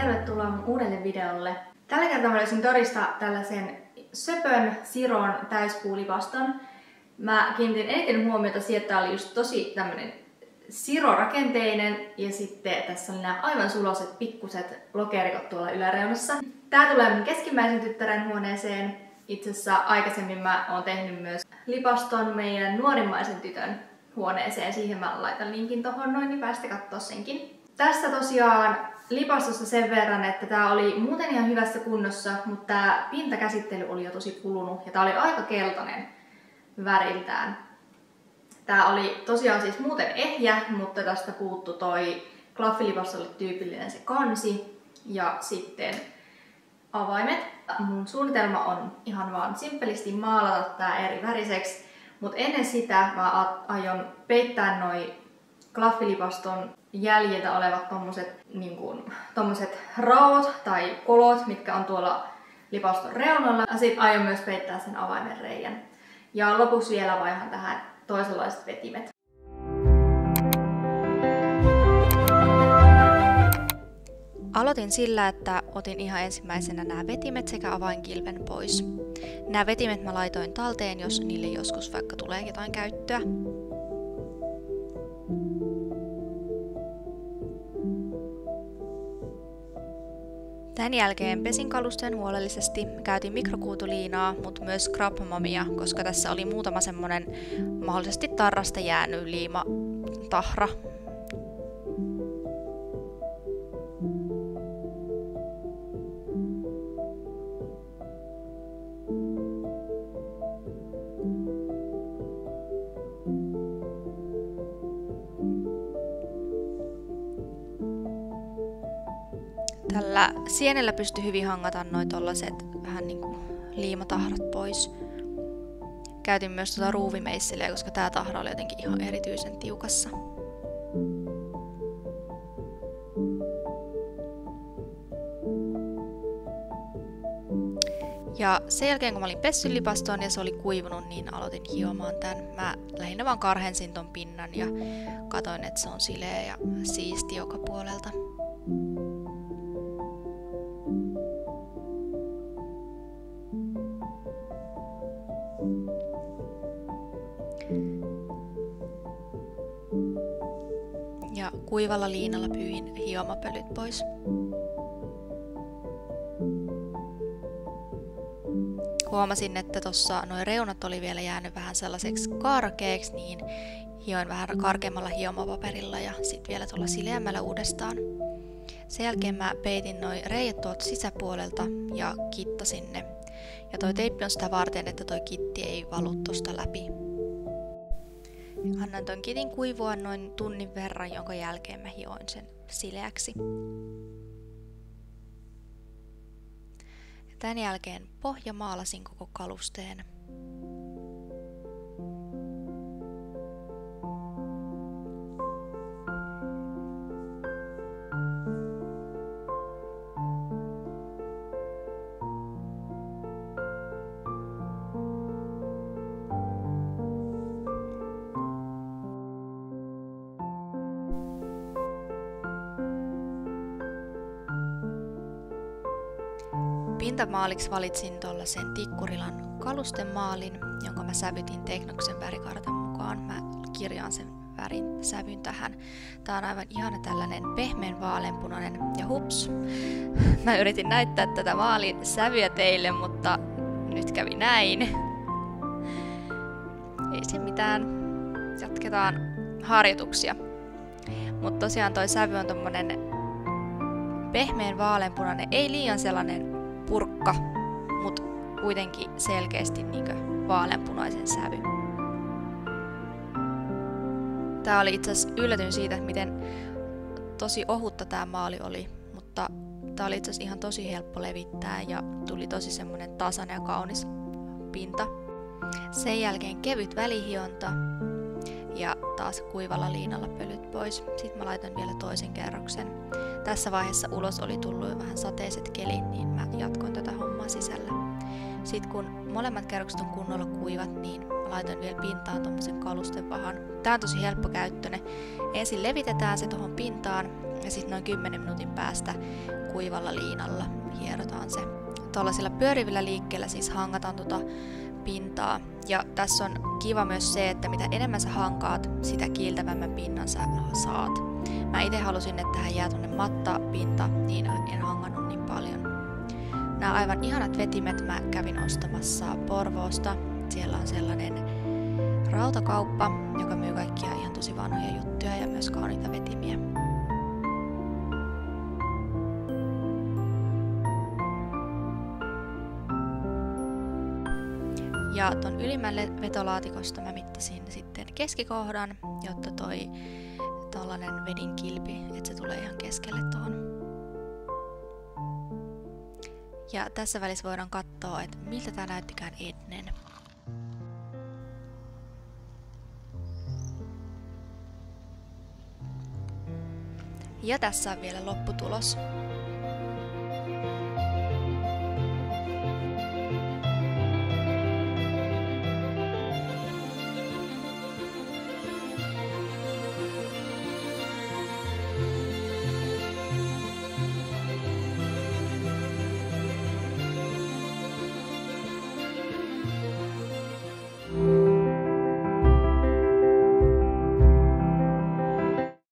tervetuloa mun uudelle videolle. Tällä kertaa mä löysin torista tällaisen söpön Siron täyspuulipaston. Mä kiinnitin eniten huomiota siihen, että tää oli just tosi tämmönen Siro-rakenteinen ja sitten tässä oli nämä aivan suloset pikkuset lokerikot tuolla yläreunassa. Tää tulee mun keskimmäisen tyttären huoneeseen. Itse asiassa aikaisemmin mä oon tehnyt myös lipaston meidän nuorimmaisen tytön huoneeseen. Siihen mä laitan linkin tohon noin, niin päästä kattoo senkin. Tässä tosiaan lipastossa sen verran, että tää oli muuten ihan hyvässä kunnossa, mutta tää pintakäsittely oli jo tosi kulunut ja tää oli aika keltainen väriltään. Tää oli tosiaan siis muuten ehjä, mutta tästä puuttu toi klaffilipastolle tyypillinen se kansi ja sitten avaimet. Mun suunnitelma on ihan vaan simppelisti maalata tää eri väriseksi, mutta ennen sitä mä aion peittää noi klaffilipaston jäljiltä olevat tommoset raot tai kolot, mitkä on tuolla lipaston reunalla. Ja sit aion myös peittää sen avaimen reijän. Ja lopuksi vielä vaihan tähän toisenlaiset vetimet. Aloitin sillä, että otin ihan ensimmäisenä nämä vetimet sekä avainkilven pois. Nämä vetimet mä laitoin talteen, jos niille joskus vaikka tulee jotain käyttöä. Tämän jälkeen pesin kalusteen huolellisesti, käytin mikrokuutuliinaa, mutta myös scrap-mamia, koska tässä oli muutama semmonen mahdollisesti tarrasta jäänyt liimatahra. Tällä sienellä pystyi hyvin hangata noi tollaset vähän niinku liimatahrat pois. Käytin myös tuota ruuvimeisseliä, koska tää tahra oli jotenkin ihan erityisen tiukassa. Ja sen jälkeen kun mä olin pessyt lipaston ja se oli kuivunut, niin aloitin hiomaan tän. Mä lähinnä vaan karhensin ton pinnan ja katoin, että se on sileä ja siisti joka puolelta. Ja kuivalla liinalla pyyhin hiomapölyt pois. Huomasin, että tossa noi reunat oli vielä jäänyt vähän sellaiseksi karkeaksi, niin hioin vähän karkeammalla hiomapaperilla ja sitten vielä tuolla sileämmällä uudestaan. Sen jälkeen mä peitin noi reijät tuolta sisäpuolelta ja kittasin ne. Ja toi teippi on sitä varten, että toi kitti ei valu tosta läpi. Annan ton kitin kuivua noin tunnin verran, jonka jälkeen mä hioin sen sileäksi. Tän jälkeen pohjamaalasin koko kalusteen. Pintamaaliksi valitsin tuollaisen Tikkurilan kalustemaalin, jonka mä sävytin Teknoksen värikartan mukaan. Mä kirjaan sen värin sävyn tähän. Tää on aivan ihana tällainen pehmeän vaaleanpunainen ja hups. Mä yritin näyttää tätä maalin sävyä teille, mutta nyt kävi näin. Ei se mitään. Jatketaan harjoituksia. Mutta tosiaan toi sävy on tommonen pehmeän vaaleanpunainen, ei liian sellainen purkka, mutta kuitenkin selkeästi niinkö vaaleanpunaisen sävy. Tää oli itse asiassa yllätyin siitä, että miten tosi ohutta tää maali oli, mutta tää oli itse asiassa ihan tosi helppo levittää ja tuli tosi semmonen tasainen ja kaunis pinta. Sen jälkeen kevyt välihionta ja taas kuivalla liinalla pölyt pois. Sitten mä laitoin vielä toisen kerroksen. Tässä vaiheessa ulos oli tullut jo vähän sateiset kelit, niin mä jatkoin tätä hommaa sisällä. Sitten kun molemmat kerrokset on kunnolla kuivat, niin mä laitoin vielä pintaan tommosen kalustevahan. Tää on tosi helppokäyttöinen. Ensin levitetään se tohon pintaan ja sitten noin 10 minuutin päästä kuivalla liinalla hierotaan se. Tuollaisilla pyörivillä liikkeellä siis hangataan pintaa. Ja tässä on kiva myös se, että mitä enemmän sä hankaat, sitä kiiltävämmän pinnan sä saat. Mä itse halusin, että tähän jää tonne matta pinta, niin en hangannut niin paljon. Nämä aivan ihanat vetimet mä kävin ostamassa Porvoosta. Siellä on sellainen rautakauppa, joka myy kaikkia ihan tosi vanhoja juttuja ja myös kauniita vetimiä. Ja ton ylimmälle vetolaatikosta mä mittasin sitten keskikohdan, jotta toi tollanen vedin kilpi, että se tulee ihan keskelle tuohon. Ja tässä välissä voidaan katsoa, että miltä tää näyttikään ennen. Ja tässä on vielä lopputulos.